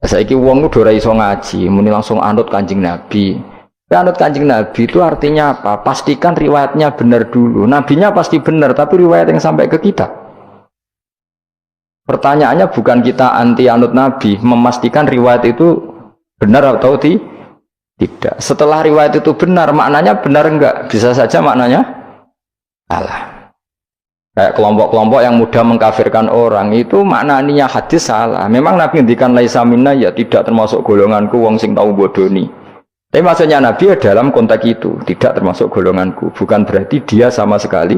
Saiki wong udah ora iso ngaji, muni langsung anut Kanjeng Nabi. Anut Kanjeng Nabi itu artinya apa? Pastikan riwayatnya benar dulu. Nabinya pasti benar, tapi riwayat yang sampai ke kita. Pertanyaannya bukan kita anti anut Nabi, memastikan riwayat itu benar atau tidak. Setelah riwayat itu benar, maknanya benar enggak? Bisa saja maknanya salah. Kayak kelompok-kelompok yang mudah mengkafirkan orang itu maknanya hadis salah. Memang Nabi ngendikan laisa minna ya tidak termasuk golonganku wong sing tau bodoni. Tapi maksudnya Nabi ya dalam konteks itu tidak termasuk golonganku. Bukan berarti dia sama sekali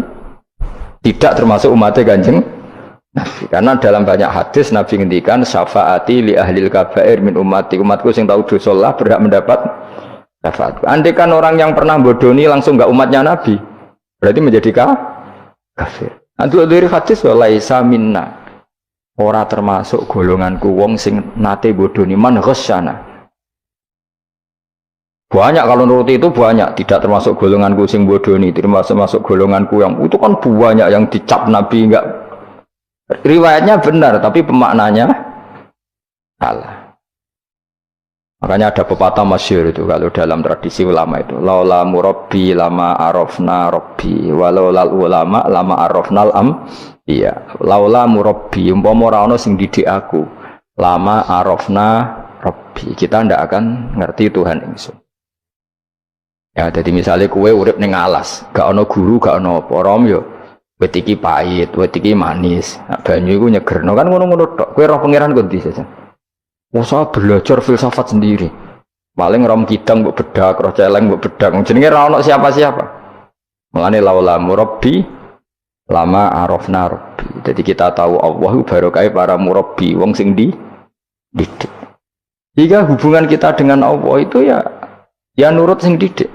tidak termasuk umatnya Kanjeng Nabi. Karena dalam banyak hadis Nabi ngendikan syafaati li ahlil kabair min ummati. Umatku sing tahu dosa lah berhak mendapat syafaat. Andai kan orang yang pernah bodoni langsung enggak umatnya Nabi, berarti menjadi kafir. Antu dari hadis laisa minna. Ora termasuk golonganku wong sing nate bodoni man ghasyana. Banyak kalau nuruti itu banyak, tidak termasuk golonganku sing bodoni, termasuk golonganku yang itu kan banyak yang dicap Nabi enggak. Riwayatnya benar tapi pemaknanya salah. Makanya ada pepatah masyhur itu kalau dalam tradisi ulama itu laula murabbi lama arafna rabbi walau lal ulama lama arafnal iya laula murabbi umpama ora ana sing didik aku lama arafna rabbi kita ndak akan ngerti Tuhan ingsun. Ya jadi misalnya kue urip ning alas gak ana guru gak ana apa rom yo wit iki pahit wit iki manis nah, banyu iku nyegerno kan ngono-ngono tok kowe roh pangeran kok ndi saja. Masa belajar filsafat sendiri. Paling rom kidang mbok bedak, roh celeng mbok bedak. Jenenge ra ono siapa-siapa. Mulane laula murabbi lama arafna rabbi. Jadi kita tahu Allah barokah para murabbi wong sing didik. Jika hubungan kita dengan Allah itu ya nurut sing didik.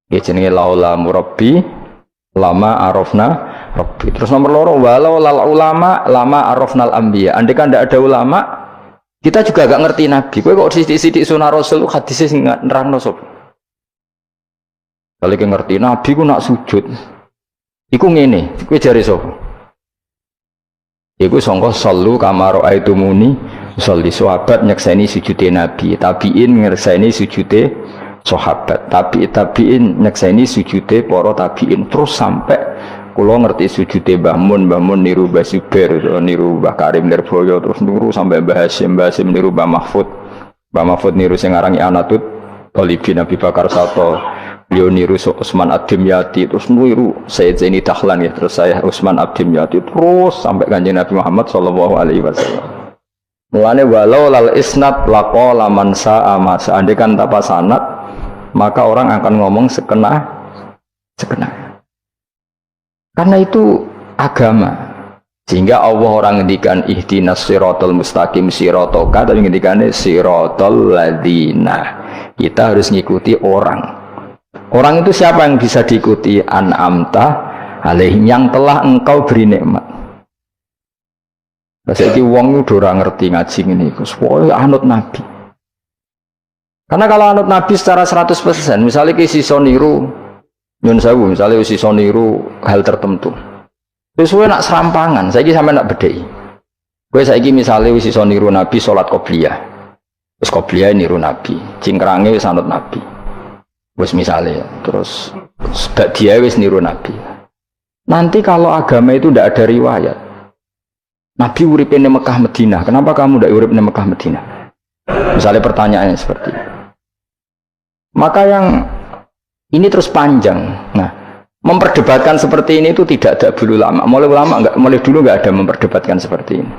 Ya jenenge laula murabbi lama arafna Rabbi. Terus nomor loro walau lal ulama lama arafnal anbiya. Andai kan tidak ada ulama, kita juga gak ngerti Nabi. Kowe kok sithik-sithik sunah Rasul hadis sing nerangno sapa? Kalau kowe ngerti Nabi ku nak sujud. Iku ngene, kowe jare sapa? Iku sangka sallu kama raaitumuni usolli. Sahabat nyekseni sujude Nabi, tabiin nyekseni sujude sahabat, tabiin nyekseni sujude para tabiin terus sampai kula ngerti sujude Mbah Mun niru Mbah Zubair, niru Mbah Karim Nirboyo, terus niru sampai Mbah Hasyim niru Mbah Mahfud niru sing arange Anatut Talibin Abi Bakar Sato, beliau niru Utsman Ad-Dimyati, terus niru Sayyid Zaini Dahlan ya, terus saya Utsman Ad-Dimyati terus sampai Kanjeng Nabi Muhammad sallallahu alaihi wasallam. Mulane walau lal isnad laqala man sa'a ma seandainya tanpa sanad maka orang akan ngomong sekena. Karena itu agama. Sehingga Allah orang ngendikan ihdinas siratal mustaqim siratoka, tapi ngendikane siratal ladzina. Kita harus ngikuti orang. Orang itu siapa yang bisa diikuti? An'amta alaihim, yang telah engkau beri nikmat. Saiki wong udah ora ngerti ngaji ngene iku. Soale anut Nabi. Karena kalau anut Nabi secara 100%, misalnya ke sisa niru nyun sewu, misalnya sisa niru hal tertentu. Wis kowe nak serampangan, saiki sampe nak bedheki. Kowe saiki misale wis iso niru Nabi salat qobliyah. Wis qobliyah niru Nabi, cingkrange wis anut Nabi. Wis misale terus dia wis niru Nabi. Nanti kalau agama itu tidak ada riwayat. Nabi urip di Mekah Madinah, kenapa kamu tidak urip di Mekah Madinah? Misalnya pertanyaannya seperti itu. Maka yang ini terus panjang. Nah, memperdebatkan seperti ini itu tidak ada dulu ulama. Mulai dulu nggak ada memperdebatkan seperti ini.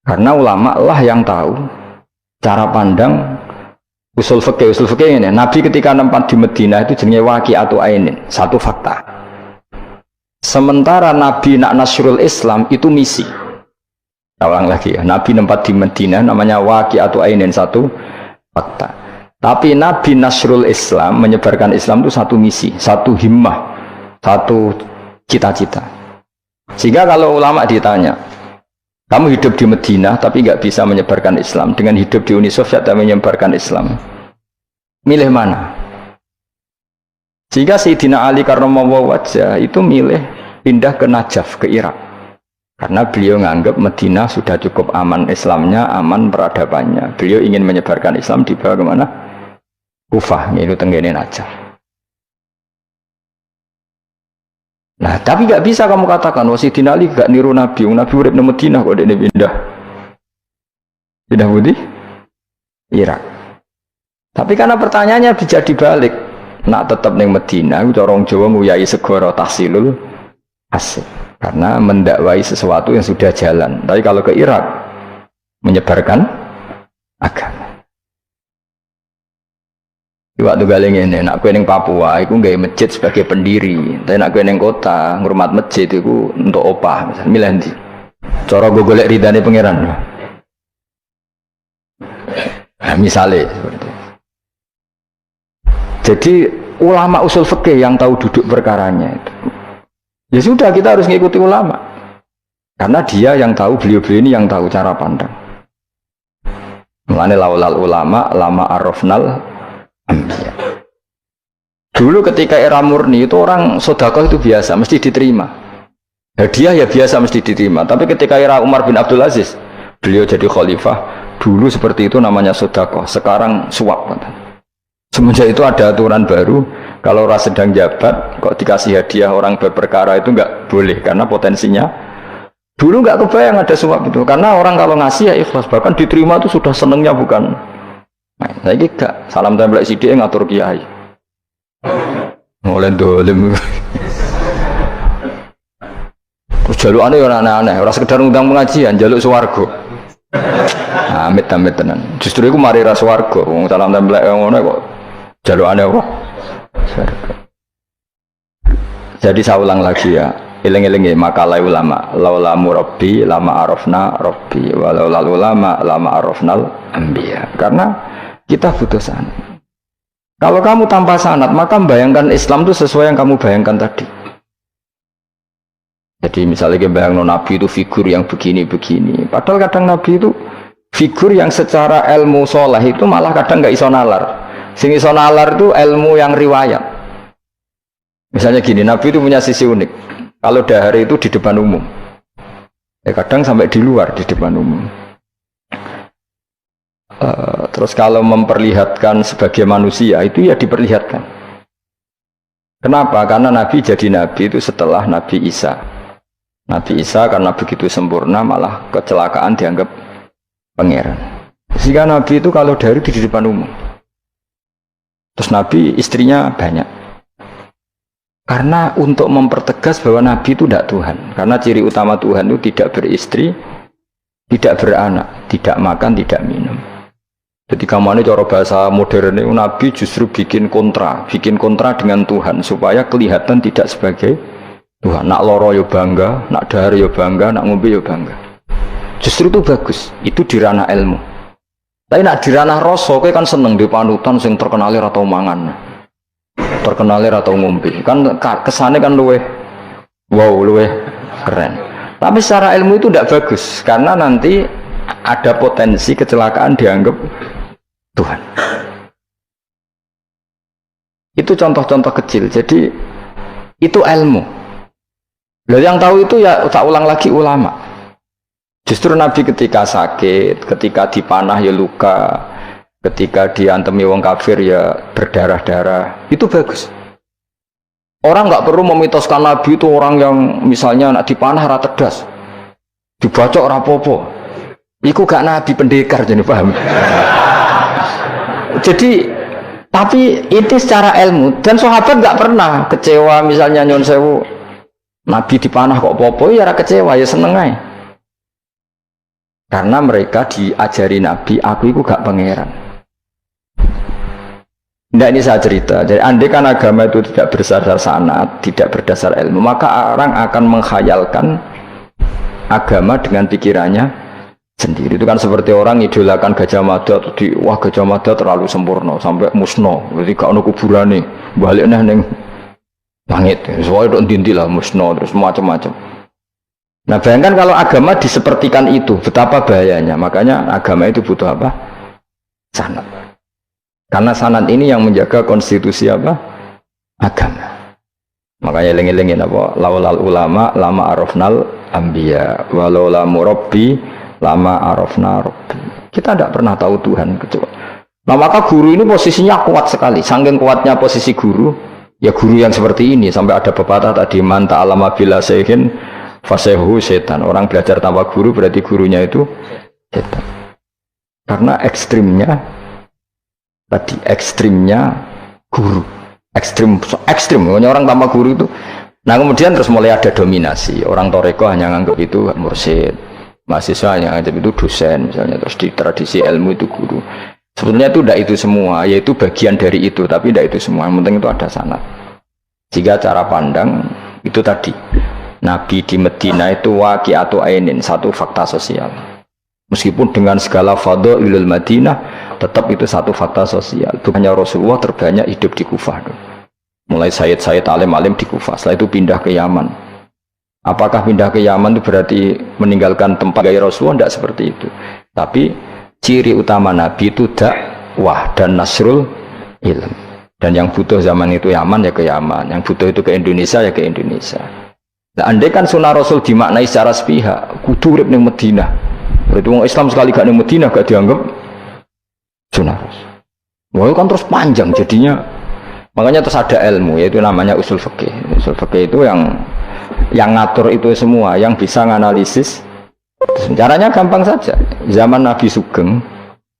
Karena ulama lah yang tahu cara pandang usul fikih ini. Nabi ketika nempat di Madinah itu jenenge waqi'atu ainin, satu fakta. Sementara Nabi nak nasrul Islam itu misi. Ulang lagi ya, Nabi nempat di Madinah namanya waqi'atu ainin, satu fakta. Tapi Nabi nasrul Islam, menyebarkan Islam itu satu misi, satu himmah, satu cita-cita. Sehingga kalau ulama ditanya, kamu hidup di Madinah tapi nggak bisa menyebarkan Islam, dengan hidup di Uni Soviet dan menyebarkan Islam, milih mana? Sehingga Sayyidina Ali karramallahu wajhah itu milih pindah ke Najaf, ke Irak. Karena beliau menganggap Madinah sudah cukup aman Islamnya, aman peradabannya. Beliau ingin menyebarkan Islam di bawah kemana? Kufah, yaitu tenggene Najaf. Nah, tapi nggak bisa kamu katakan, Sayyidina Ali gak niru Nabi. Nabi urip di Madinah kok dia pindah. Pindah putih? Irak. Tapi karena pertanyaannya bisa dibalik. Nak tetap neng Madinah, orang Jawa nguyai segoro tahsilul asik. Karena mendakwai sesuatu yang sudah jalan. Tapi kalau ke Irak, menyebarkan agama. Waktu galing ini, nak kue neng Papua, aku nggak masjid sebagai pendiri. Tapi nak kue neng kota, ngurmat masjid itu untuk opah, misalnya milih. Cara gue golek ridane pangeran. Nah, misalnya seperti itu. Jadi ulama usul fikih yang tahu duduk perkaranya itu. Ya sudah, kita harus mengikuti ulama. Karena dia yang tahu, beliau-beliau ini yang tahu cara pandang. Mulane laulal ulama lama arafnal ambiya. Dulu ketika era murni itu orang sedekah itu biasa, mesti diterima. Hadiah ya biasa mesti diterima. Tapi ketika era Umar bin Abdul Aziz, beliau jadi khalifah, dulu seperti itu namanya sedekah, sekarang suap. Semenjak itu ada aturan baru, kalau orang sedang jabat, kok dikasih hadiah orang berperkara itu nggak boleh, karena potensinya. Dulu nggak kebayang ada suap itu, karena orang kalau ngasih ya ikhlas, bahkan diterima itu sudah senengnya bukan. Nah, saya gak salam template sidik ngatur kiai. Mulai dolim. Terus jaluk aneh orang aneh, orang sekedar undang pengajian, jaluk swargo. Amit-amit tenan. Justru itu mari ras swargo, salam template yang ngono kok. Jaluk aneh apa? Jadi saya ulang lagi ya, eling-eling makalah ulama, laula murabbi lama arafna rabbi, walau ulama lama arafnal anbiya. Karena kita butuh sanad. Kalau kamu tanpa sanad, maka membayangkan Islam itu sesuai yang kamu bayangkan tadi. Jadi misalnya kita bayangkan Nabi itu figur yang begini-begini, padahal kadang Nabi itu figur yang secara ilmu soleh itu malah kadang nggak iso nalar. Sing iso nalar itu ilmu yang riwayat. Misalnya gini, Nabi itu punya sisi unik. Kalau dahar itu di depan umum, kadang sampai di luar di depan umum. Terus kalau memperlihatkan sebagai manusia itu ya diperlihatkan. Kenapa? Karena Nabi jadi Nabi itu setelah Nabi Isa. Nabi Isa karena begitu sempurna malah kecelakaan dianggap pangeran. Sehingga Nabi itu kalau dahar di depan umum. Terus Nabi istrinya banyak. Karena untuk mempertegas bahwa Nabi itu tidak Tuhan. Karena ciri utama Tuhan itu tidak beristri, tidak beranak, tidak makan, tidak minum. Jadi kamu ini cara bahasa modern itu Nabi justru bikin kontra dengan Tuhan supaya kelihatan tidak sebagai Tuhan. Nak loro yo bangga, nak dahar yo bangga, nak ngombe yo bangga. Justru itu bagus. Itu di ranah ilmu. Tapi nak di ranah rasa, kowe kan seneng di panutan sing terkenalir atau mangan, terkenalir atau ngombe, kan kesannya kan luweh, wow luweh keren. Tapi secara ilmu itu tidak bagus, karena nanti ada potensi kecelakaan dianggap Tuhan. Itu contoh-contoh kecil. Jadi itu ilmu. Loh, yang tahu itu ya tak ulang lagi ulama. Justru Nabi ketika sakit, ketika dipanah ya luka, ketika diantemi wong kafir ya berdarah-darah, itu bagus. Orang nggak perlu memitoskan Nabi itu orang yang misalnya nak dipanah rata cerdas, dibacok rapopo. Iku gak Nabi pendekar, jadi paham. Jadi, tapi itu secara ilmu dan sahabat nggak pernah kecewa misalnya nyon sewu Nabi dipanah kok popo ya kecewa ya seneng aja. Karena mereka diajari Nabi, aku itu gak pangeran. Nah ini saya cerita. Jadi andai kan agama itu tidak berdasar sanad, tidak berdasar ilmu, maka orang akan menghayalkan agama dengan pikirannya sendiri. Itu kan seperti orang idolakan Gajah Mada, wah Gajah Mada terlalu sempurna sampai musno. Berarti gak ada kuburan nih, baliknya neng langit. Soalnya itu dintilah musno terus macam-macam. Nah bayangkan kalau agama disepertikan itu, betapa bahayanya. Makanya agama itu butuh apa? Sanad. Karena sanad ini yang menjaga konstitusi apa? Agama. Makanya eling-elingin apa? Laulal ulama lama arafnal anbiya, walau la murabbi lama arafna rabbi. Kita tidak pernah tahu Tuhan kecuali. Nah, maka guru ini posisinya kuat sekali. Saking kuatnya posisi guru, ya guru yang seperti ini sampai ada pepatah tadi man ta'allama bila sayhin fasehu setan. Orang belajar tanpa guru berarti gurunya itu setan. Karena ekstrimnya guru. Ekstrim, orang tanpa guru itu. Nah, kemudian terus mulai ada dominasi. Orang toreko hanya nganggap itu mursyid, mahasiswa hanya nganggap itu dosen misalnya. Terus di tradisi ilmu itu guru. Sebetulnya itu tidak itu semua, yaitu bagian dari itu, tapi tidak itu semua. Yang penting itu ada sanad. Jika cara pandang itu tadi, Nabi di Medina itu waqi'atu ainin, satu fakta sosial. Meskipun dengan segala fadhailul Madinah, tetap itu satu fakta sosial. Bukannya Rasulullah terbanyak hidup di Kufah. Mulai Sayyid alim-alim di Kufah, setelah itu pindah ke Yaman. Apakah pindah ke Yaman itu berarti meninggalkan tempat gaya Rasulullah? Tidak seperti itu. Tapi ciri utama Nabi itu dakwah dan nasrul ilm. Dan yang butuh zaman itu Yaman ya ke Yaman, yang butuh itu ke Indonesia ya ke Indonesia. Nah, andai kan sunnah Rasul dimaknai secara sepihak, kudu urip ning Madinah. Berarti orang Islam sekali gak ning Madinah gak dianggap sunnah Rasul. Wah, kan terus panjang jadinya. Makanya terus ada ilmu, yaitu namanya usul fikih. Usul fikih itu yang ngatur itu semua, yang bisa menganalisis. Caranya gampang saja. Zaman Nabi Sugeng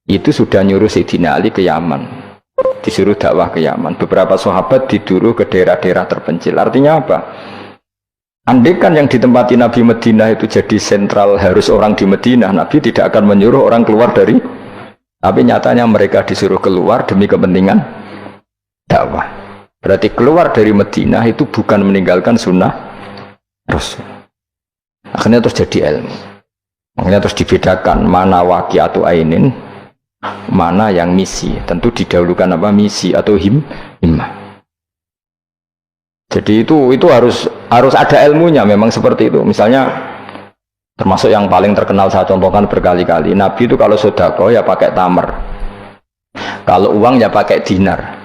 itu sudah nyuruh Sayyidina Ali ke Yaman, disuruh dakwah ke Yaman. Beberapa sahabat disuruh ke daerah-daerah terpencil. Artinya apa? Andai kan yang ditempati Nabi Madinah itu jadi sentral, harus orang di Madinah, Nabi tidak akan menyuruh orang keluar dari. Tapi nyatanya mereka disuruh keluar demi kepentingan dakwah. Berarti keluar dari Madinah itu bukan meninggalkan sunnah Rasul. Akhirnya terus jadi ilmu. Makanya terus dibedakan mana waqi'atu ainin, mana yang misi. Tentu didahulukan apa? Misi atau himmah. Jadi itu harus ada ilmunya, memang seperti itu. Misalnya termasuk yang paling terkenal saya contohkan berkali-kali, Nabi itu kalau sedekah ya pakai tamar, kalau uang ya pakai dinar.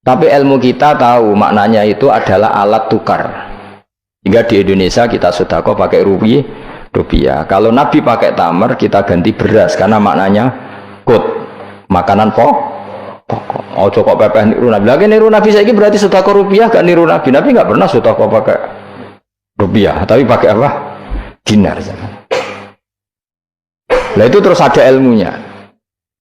Tapi ilmu kita tahu maknanya itu adalah alat tukar. Hingga di Indonesia kita sedekah pakai rupiah. Kalau Nabi pakai tamar, kita ganti beras karena maknanya kut, makanan pokok. Oh, kok pepeh niru Nabi. Lagi niru Nabi saiki berarti sedekah rupiah, gak niru Nabi. Nabi nggak pernah sedekah pakai rupiah, tapi pakai apa? Dinar. Nah itu terus ada ilmunya.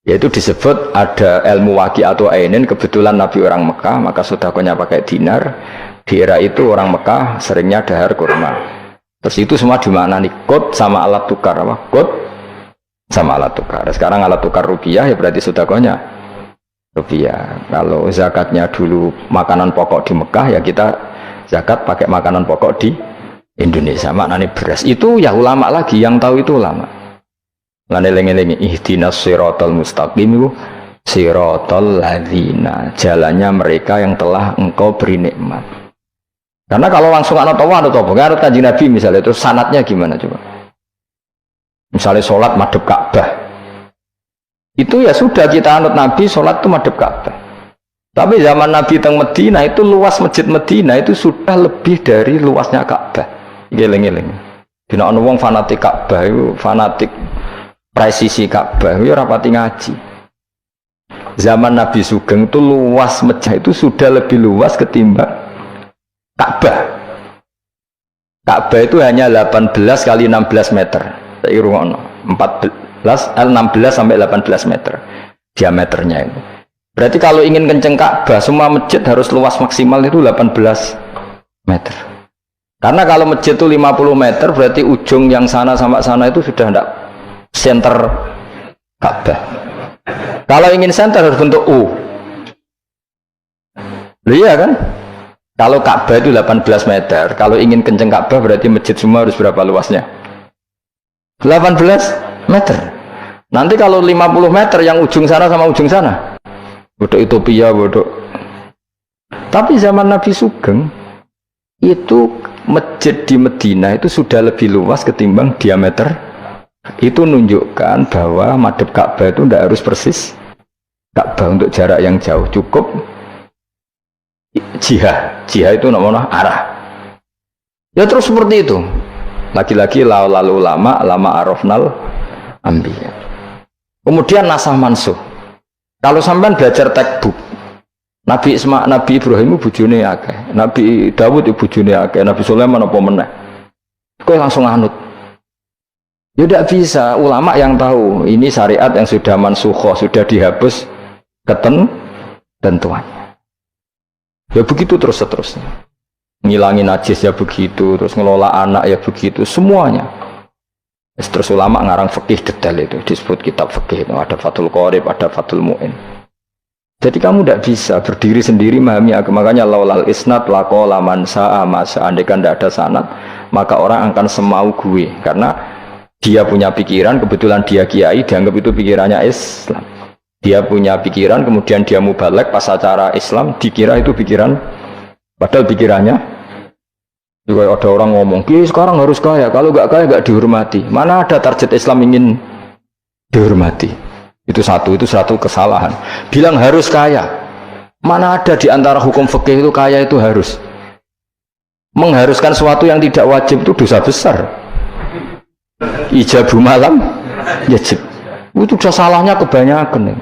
Yaitu disebut ada ilmu waqi'atu ainin. Kebetulan Nabi orang Mekah, maka sedekahnya pakai dinar. Di era itu orang Mekah seringnya dahar kurma. Terus itu semua dimaknani kut sama alat tukar apa? Kut sama alat tukar. Sekarang alat tukar rupiah ya berarti sedekahnya rupiah. Kalau zakatnya dulu makanan pokok di Mekah ya kita zakat pakai makanan pokok di Indonesia. Maknanya beras. Itu ya ulama lagi yang tahu, itu ulama. Lane lengi-lengi ihdinas siratal mustaqim itu siratal ladzina, jalannya mereka yang telah engkau beri nikmat. Karena kalau langsung ana tawa ada topo, kan Kanjeng Nabi misalnya itu sanatnya gimana coba? Misalnya sholat madhep Ka'bah. Itu ya sudah kita anut Nabi sholat itu madhep Ka'bah. Tapi zaman Nabi teng Medina itu luas masjid Medina itu sudah lebih dari luasnya Ka'bah. Geleng-geleng. Dina ana wong fanatik Ka'bah itu fanatik presisi Ka'bah itu rapati ngaji. Zaman Nabi Sugeng itu luas masjid itu sudah lebih luas ketimbang Ka'bah. Ka'bah itu hanya 18 kali 16 meter. Saya rungokno 16 sampai 18 meter diameternya itu. Berarti kalau ingin kenceng Ka'bah, semua masjid harus luas maksimal itu 18 meter. Karena kalau masjid itu 50 meter, berarti ujung yang sana sampai sana itu sudah tidak center Ka'bah. Kalau ingin center harus bentuk U. Iya kan? Kalau Ka'bah itu 18 meter, kalau ingin kenceng Ka'bah berarti masjid semua harus berapa luasnya? 18 meter. Nanti kalau 50 meter yang ujung sana sama ujung sana, bodoh utopia, bodoh. Tapi zaman Nabi Sugeng itu masjid di Medina itu sudah lebih luas ketimbang diameter. Itu menunjukkan bahwa madhep Ka'bah itu tidak harus persis Ka'bah untuk jarak yang jauh, cukup jihad itu namanya arah. Ya terus seperti itu. Lagi-lagi lalu lama arafnal ambiya. Kemudian nasah mansuh. Kalau sampean belajar textbook, Nabi Ibrahim itu bojone akeh, Nabi Dawud itu bojone akeh, Nabi Sulaiman apa meneh. Kowe langsung anut. Ya tidak bisa, ulama yang tahu ini syariat yang sudah mansukhoh, sudah dihapus ketentuannya. Ya begitu terus seterusnya. Ngilangin najis ya begitu, terus ngelola anak ya begitu, semuanya. Terus ulama ngarang fikih detail itu, disebut kitab fikih itu, ada Fathul Qorib, ada Fathul Mu'in. Jadi kamu tidak bisa berdiri sendiri memahami agama. Makanya laulal isnad laqala man sa'a masa, andaikan tidak ada sanad, maka orang akan semau gue, karena dia punya pikiran, kebetulan dia kiai, dianggap itu pikirannya Islam. Dia punya pikiran, kemudian dia mubalek pas acara Islam, dikira itu pikiran, padahal pikirannya juga ada orang ngomong, sekarang harus kaya, kalau nggak kaya nggak dihormati. Mana ada target Islam ingin dihormati? Itu satu kesalahan. Bilang harus kaya, mana ada di antara hukum fikih itu kaya itu harus. Mengharuskan sesuatu yang tidak wajib itu dosa besar. Ijabu malam yajib. Itu sudah salahnya kebanyakan.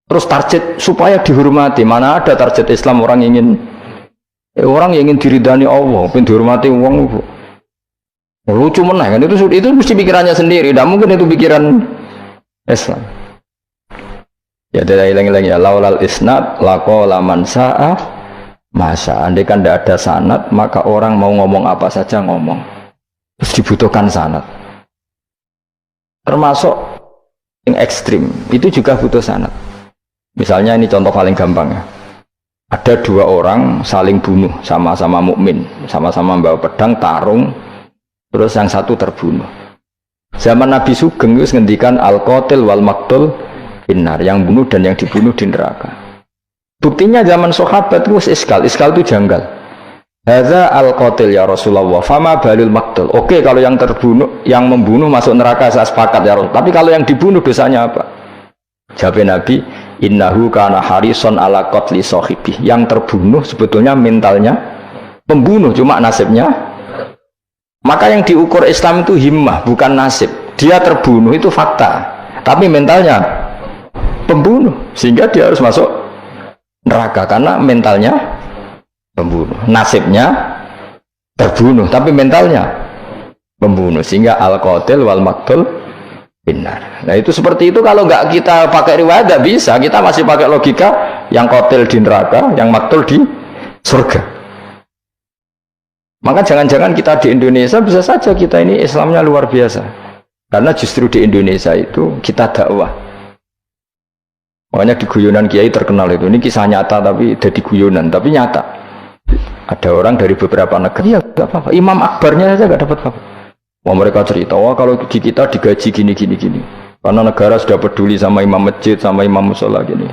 Terus target supaya dihormati, mana ada target Islam orang ingin diridani Allah, pengen dihormati wong. Lucu meneh kan, itu mesti pikirannya sendiri, tidak mungkin itu pikiran Islam. Ya tidak hilang-hilang ya, laulal isnad laqala man sa'a masa. Andai kan tidak ada sanad, maka orang mau ngomong apa saja ngomong. Terus dibutuhkan sanad. Termasuk yang ekstrim, itu juga butuh sanad. Misalnya ini contoh paling gampang ya. Ada dua orang saling bunuh, sama-sama mukmin, sama-sama bawa pedang, tarung, terus yang satu terbunuh. Zaman Nabi Sugeng itu ngendikan al-qatil wal maqtul finnar, yang bunuh dan yang dibunuh di neraka. Buktinya zaman sahabat itu iskal itu janggal. Hadza al-qatil ya Rasulullah, fama balul maqtul. Oke, kalau yang terbunuh, yang membunuh masuk neraka saya sepakat ya Rasul. Tapi kalau yang dibunuh dosanya apa? Jawab Nabi, innahu kana harison ala qatli sahibi. Yang terbunuh sebetulnya mentalnya pembunuh, cuma nasibnya. Maka yang diukur Islam itu himmah, bukan nasib. Dia terbunuh itu fakta, tapi mentalnya pembunuh, sehingga dia harus masuk neraka karena mentalnya pembunuh. Nasibnya terbunuh, tapi mentalnya pembunuh, sehingga al-qatil wal maqtul benar. Nah itu seperti itu, kalau nggak kita pakai riwayat nggak bisa, kita masih pakai logika yang qatil di neraka, yang maqtul di surga. Maka jangan-jangan kita di Indonesia bisa saja kita ini Islamnya luar biasa, karena justru di Indonesia itu kita dakwah. Makanya di guyonan kiai terkenal itu, ini kisah nyata tapi jadi guyonan, tapi nyata. Ada orang dari beberapa negara, ya nggak apa-apa, Imam Akbarnya saja nggak dapat apa-apa. Wah, mereka cerita, wah kalau di kita digaji gini, karena negara sudah peduli sama imam masjid, sama imam musola gini.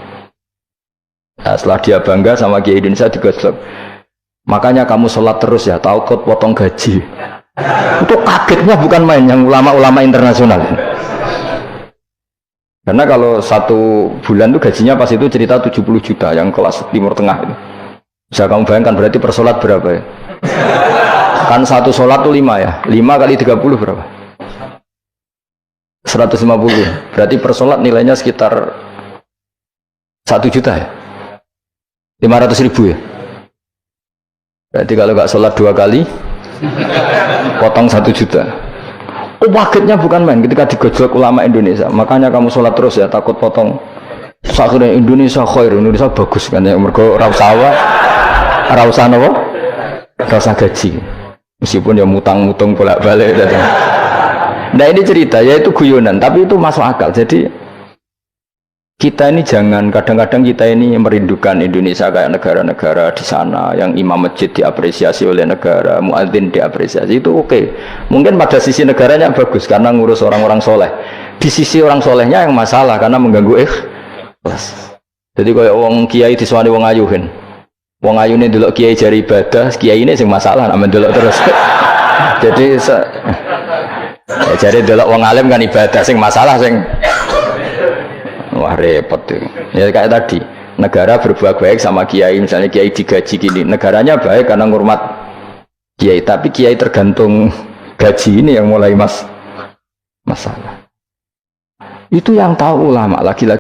Nah, setelah dia bangga sama kiai Indonesia digosok, makanya kamu sholat terus ya, takut potong gaji. Itu kagetnya bukan main, yang ulama-ulama internasional. Karena kalau satu bulan itu gajinya pas itu cerita 70 juta, yang kelas Timur Tengah itu. Bisa kamu bayangkan berarti per sholat berapa ya? Kan satu sholat tuh 5 ya, 5 kali 30 berapa? 150. Berarti per sholat nilainya sekitar 1 juta ya, 500.000 ya. Berarti kalau nggak sholat 2 kali potong 1 juta. Kagetnya bukan main ketika digojlok ulama Indonesia. Makanya kamu sholat terus ya, takut potong. Akhirnya Indonesia khair, Indonesia bagus kan ya, mergo rausawa rausan apa? Rausan gaji. Meskipun ya mutang-mutang bolak-balik. Nah ini cerita, ya itu guyonan, tapi itu masuk akal. Jadi kita ini jangan, kadang-kadang kita ini merindukan Indonesia kayak negara-negara di sana, yang imam masjid diapresiasi oleh negara, muadzin diapresiasi, itu oke. Mungkin pada sisi negaranya bagus, karena ngurus orang-orang soleh. Di sisi orang solehnya yang masalah, karena mengganggu ikhlas. Jadi kayak wong kiai disuwani wong ayuhin. Wong ayune delok kiai jari ibadah, kiai ini sing masalah nek delok terus. Jadi ya jari delok wong alim kan ibadah, sing masalah sing wah repot tuh. Ya kayak tadi, negara berbuat baik sama kiai, misalnya kiai digaji gini, negaranya baik karena ngurmat kiai, tapi kiai tergantung gaji ini yang mulai masalah. Itu yang tahu ulama lagi-lagi.